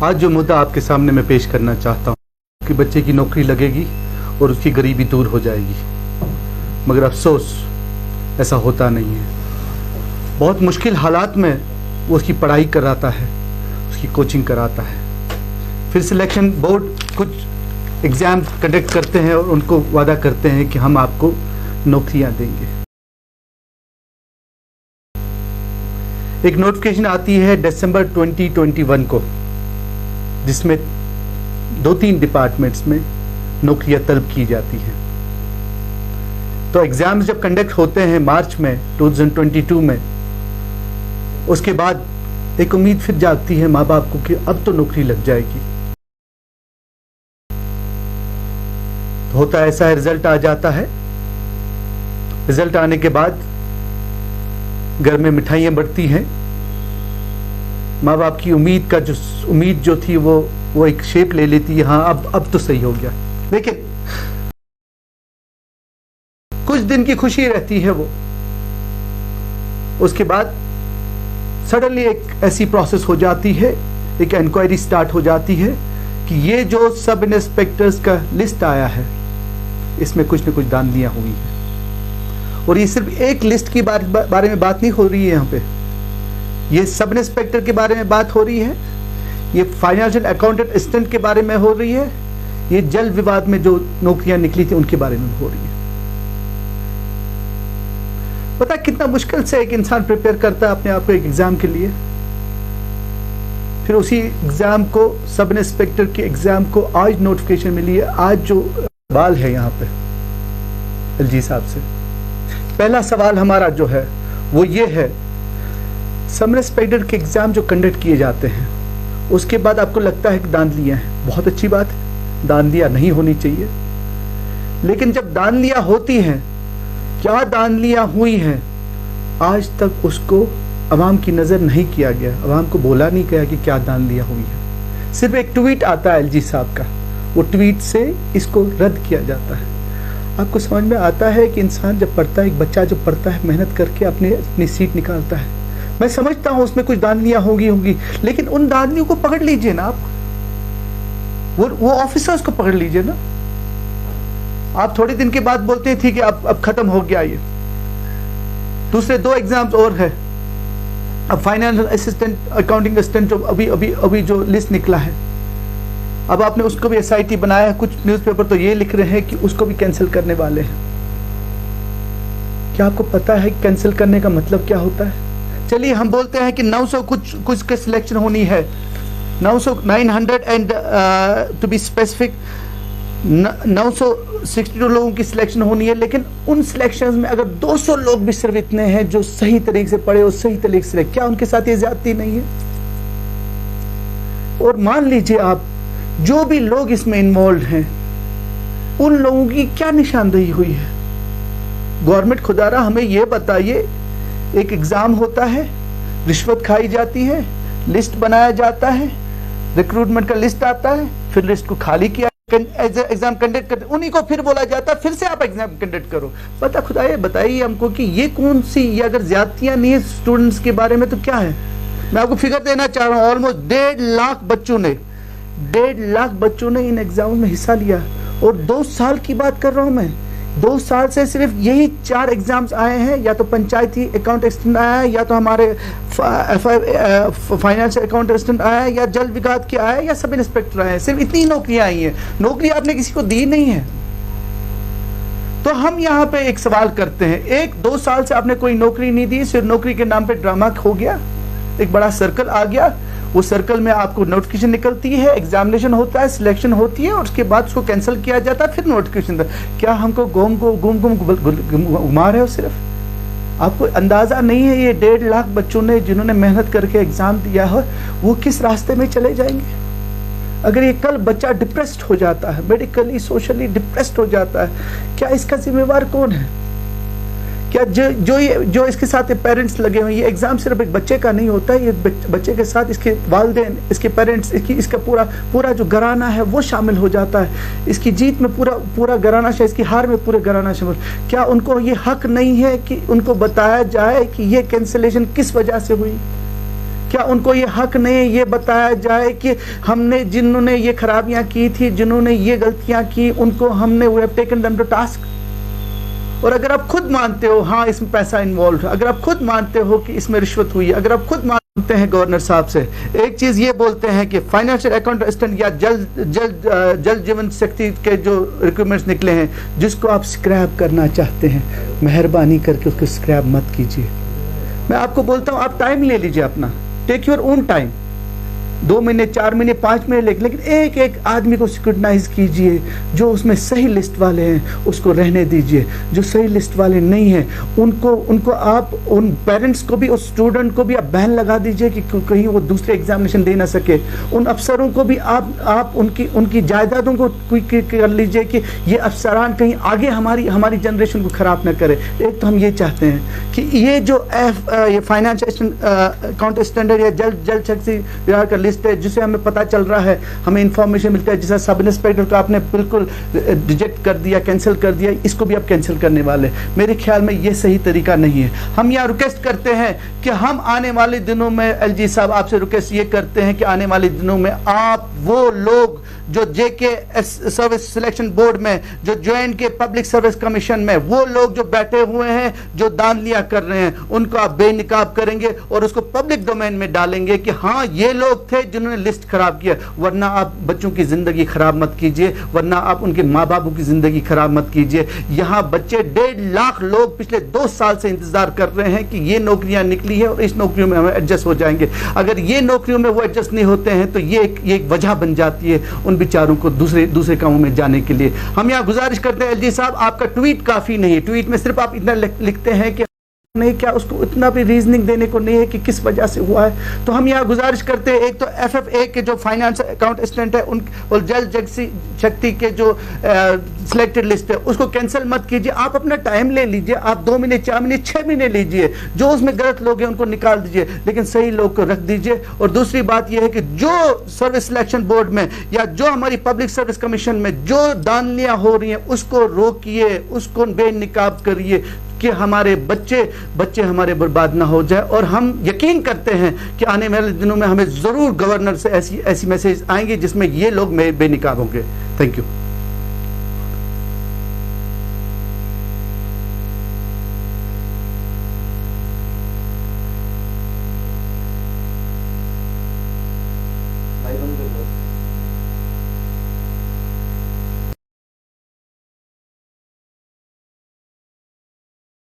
आज जो मुद्दा आपके सामने मैं पेश करना चाहता हूँ कि बच्चे की नौकरी लगेगी और उसकी गरीबी दूर हो जाएगी, मगर अफसोस ऐसा होता नहीं है। बहुत मुश्किल हालात में वो उसकी पढ़ाई कराता है, उसकी कोचिंग कराता है, फिर सिलेक्शन बोर्ड कुछ एग्ज़ाम कंडक्ट करते हैं और उनको वादा करते हैं कि हम आपको नौकरियां देंगे। एक नोटिफिकेशन आती है दिसंबर 2021 को, जिसमें 2-3 डिपार्टमेंट्स में नौकरियां तलब की जाती हैं। तो एग्जाम्स जब कंडक्ट होते हैं मार्च में 2022 में, उसके बाद एक उम्मीद फिर जागती है माँ बाप को कि अब तो नौकरी लग जाएगी। तो होता ऐसा है, रिजल्ट आ जाता है। रिजल्ट आने के बाद घर में मिठाइयां बढ़ती हैं। माँ बाप की उम्मीद जो थी वो एक शेप ले लेती है, हाँ अब तो सही हो गया। लेकिन कुछ दिन की खुशी रहती है वो, उसके बाद सडनली एक ऐसी प्रोसेस हो जाती है, एक इंक्वायरी स्टार्ट हो जाती है कि ये जो सब इंस्पेक्टर्स का लिस्ट आया है इसमें कुछ न कुछ धांधलियां हुई हैं। और ये सिर्फ एक लिस्ट की बारे में बात नहीं हो रही है, यहाँ पे ये सब इंस्पेक्टर के बारे में बात हो रही है, ये फाइनेंशियल अकाउंटेंट असिस्टेंट के बारे में हो रही है, ये जल विवाद में जो नौकरियां निकली थी उनके बारे में हो रही है। पता कितना मुश्किल से एक इंसान प्रिपेयर करता है अपने आप को एक एग्जाम के लिए, फिर उसी एग्जाम को, सब इंस्पेक्टर के एग्जाम को आज नोटिफिकेशन मिली है। आज जो सवाल है यहाँ पे एलजी साहब से, पहला सवाल हमारा जो है वो ये है, सब इंस्पेक्टर के एग्जाम जो कंडक्ट किए जाते हैं उसके बाद आपको लगता है कि धांधलियां हैं, बहुत अच्छी बात है, धांधलियां नहीं होनी चाहिए। लेकिन जब धांधलियां होती हैं, क्या धांधलियां हुई हैं, आज तक उसको अवाम की नजर नहीं किया गया, अवाम को बोला नहीं गया कि क्या धांधलियां हुई हैं। सिर्फ एक ट्वीट आता है एलजी साहब का, वो ट्वीट से इसको रद्द किया जाता है। आपको समझ में आता है कि इंसान जब पढ़ता है, एक बच्चा जब पढ़ता है, मेहनत करके अपनी सीट निकालता है, मैं समझता हूं उसमें कुछ धांधलियां होंगी, लेकिन उन धांधलियों को पकड़ लीजिए ना आप, वो ऑफिसर्स को पकड़ लीजिए ना। आप थोड़े दिन के बाद बोलते थे कि अब खत्म हो गया, ये दूसरे 2 एग्जाम्स और है। अब फाइनेंशियल असिस्टेंट, अकाउंटिंग असिस्टेंट जो अभी जो लिस्ट निकला है, अब आपने उसको भी एसआईटी बनाया है। कुछ न्यूज़पेपर तो ये लिख रहे हैं कि उसको भी कैंसिल करने वाले हैं। क्या आपको पता है कैंसिल करने का मतलब क्या होता है? चलिए हम बोलते हैं कि 900 कुछ के सिलेक्शन होनी है, 900 एंड टू बी स्पेसिफिक 962 लोगों की सिलेक्शन होनी है। लेकिन उन सिलेक्शंस में अगर 200 लोग भी सिर्फ इतने हैं जो सही तरीके से पढ़े और सही तरीके से, क्या उनके साथ ये ज्यादती नहीं है? और मान लीजिए आप, जो भी लोग इसमें इन्वॉल्व हैं उन लोगों की क्या निशानदेही हुई है? गवर्नमेंट खुदारा हमें ये बताइए, एक एग्जाम होता है, रिश्वत खाई जाती है, लिस्ट बनाया जाता है, रिक्रूटमेंट का लिस्ट आता है, फिर लिस्ट को खाली किया, एग्जाम कंडक्ट करते, उन्हीं को फिर बोला जाता है फिर से आप एग्जाम कंडक्ट करो। पता खुदा ये बताइए हमको कि ये कौन सी, ये अगर ज्यादतियां नहीं है स्टूडेंट्स के बारे में तो क्या है? मैं आपको फिगर देना चाह रहा हूँ, ऑलमोस्ट 1.5 लाख बच्चों ने इन एग्जाम में हिस्सा लिया। और 2 साल की बात कर रहा हूं मैं, 2 साल से सिर्फ यही 4 एग्जाम्स आए हैं, या तो पंचायती अकाउंट असिस्टेंट आया है, या तो हमारे फाइनेंशियल अकाउंट असिस्टेंट आया है, या जल विकास के आया है, या सब इंस्पेक्टर आए हैं। सिर्फ इतनी नौकरियां आई हैं, नौकरी आपने किसी को दी नहीं है। तो हम यहाँ पे एक सवाल करते हैं, 1-2 साल से आपने कोई नौकरी नहीं दी, सिर्फ नौकरी के नाम पे ड्रामा हो गया, एक बड़ा सर्कल आ गया, वो सर्कल में आपको नोटिफिकेशन निकलती है, एग्जामिनेशन होता है, सिलेक्शन होती है, और उसके बाद उसको कैंसिल किया जाता है, फिर नोटिफिकेशन। क्या हमको घुमा रहे हो? सिर्फ आपको अंदाजा नहीं है ये 1.5 लाख बच्चों ने जिन्होंने मेहनत करके एग्जाम दिया है वो किस रास्ते में चले जाएंगे? अगर ये कल बच्चा डिप्रेस्ड हो जाता है, मेडिकली सोशली डिप्रेस्ड हो जाता है, क्या इसका जिम्मेवार कौन है? क्या जो इसके साथ पेरेंट्स लगे हुए, ये एग्जाम सिर्फ एक बच्चे का नहीं होता है, ये बच्चे के साथ इसके वालिदैन, इसके पेरेंट्स, इसका पूरा जो घराना है वो शामिल हो जाता है। इसकी जीत में पूरा घराना, इसकी हार में पूरा घराना शामिल। क्या उनको ये हक नहीं है कि उनको बताया जाए कि ये कैंसिलेशन किस वजह से हुई? क्या उनको ये हक नहीं ये बताया जाए कि हमने जिन्होंने ये खराबियां की थी, जिन्होंने ये गलतियां की, उनको हमने we have taken them to task. और अगर आप खुद मानते हो हाँ इसमें पैसा इन्वॉल्व है, अगर आप खुद मानते हो कि इसमें रिश्वत हुई है, अगर आप खुद मानते हैं गवर्नर साहब से एक चीज ये बोलते हैं कि फाइनेंशियल अकाउंट असिस्टेंट या जल जीवन शक्ति के जो रिक्रूटमेंट्स निकले हैं, जिसको आप स्क्रैप करना चाहते हैं, मेहरबानी करके उसको स्क्रैप मत कीजिए। मैं आपको बोलता हूँ आप टाइम ले लीजिए अपना, टेक योर ओन टाइम, 2 महीने 4 महीने 5 महीने, लेकिन एक एक आदमी को स्क्रूटनाइज कीजिए। जो उसमें सही लिस्ट वाले हैं उसको रहने दीजिए, जो सही लिस्ट वाले नहीं हैं उनको आप उन पेरेंट्स को भी, उस स्टूडेंट को भी आप बैन लगा दीजिए कि कहीं वो दूसरे एग्जामिनेशन दे ना सके। उन अफसरों को भी आप उनकी जायदादों को कर लीजिए कि ये अफसरान कहीं आगे हमारी जनरेशन को खराब ना करे। एक तो हम ये चाहते हैं कि ये जो ये फाइनेंशियल अकाउंट स्टैंडर्ड या जल शक्ति विभाग का लिस्ट है, जिसे हमें पता चल रहा है, हमें इंफॉर्मेशन मिलता है, जैसा सब इंस्पेक्टर को आपने बिल्कुल रिजेक्ट कर दिया, कैंसिल कर दिया, इसको भी आप कैंसिल करने वाले। मेरे ख्याल में ये सही तरीका नहीं है। हम यहाँ रिक्वेस्ट करते हैं कि हम आने वाले दिनों में एलजी साहब आपसे रिक्वेस्ट ये करते हैं कि आने वाले दिनों में आप वो लोग जो जेके सर्विस सिलेक्शन बोर्ड में, जो ज्वाइन के पब्लिक सर्विस कमीशन में, वो लोग जो बैठे हुए हैं, जो दान लिया कर रहे हैं, उनको आप बेनिकाब करेंगे और उसको पब्लिक डोमेन में डालेंगे कि हाँ ये लोग थे जिन्होंने लिस्ट खराब किया। वरना आप बच्चों की जिंदगी खराब मत कीजिए, वरना आप उनके माँ बापों की जिंदगी खराब मत कीजिए। यहाँ बच्चे 1.5 लाख लोग पिछले 2 साल से इंतजार कर रहे हैं कि ये नौकरियां निकली है और इस नौकरियों में हम एडजस्ट हो जाएंगे। अगर ये नौकरियों में वो एडजस्ट नहीं होते हैं तो ये एक वजह बन जाती है उन बेचारों को दूसरे कामों में जाने के लिए। हम यहाँ गुजारिश करते हैं एलजी साहब, आपका ट्वीट काफी नहीं है, ट्वीट में सिर्फ आप इतना लिखते हैं कि नहीं, क्या उसको इतना भी रीजनिंग देने को नहीं है कि किस वजह से हुआ है। तो हम यहाँ गुजारिश करते हैं, एक तो FFA के जो फाइनेंस अकाउंट असिस्टेंट है उन और जल शक्ति के जो सिलेक्टेड लिस्ट है उसको कैंसिल मत कीजिए। आप अपना टाइम ले लीजिए, आप 2 महीने 4 महीने 6 महीने लीजिए, जो उसमें गलत लोग हैं उनको निकाल दीजिए, लेकिन सही लोग को रख दीजिए। और दूसरी बात यह है कि जो सर्विस सिलेक्शन बोर्ड में या जो हमारी पब्लिक सर्विस कमीशन में जो दानियां हो रही हैं उसको रोकिए, उसको बेनिकाब करिए कि हमारे बच्चे हमारे बर्बाद ना हो जाए। और हम यकीन करते हैं कि आने वाले दिनों में हमें जरूर गवर्नर से ऐसी मैसेज आएंगे जिसमें ये लोग बेनिकाब होंगे। Thank you.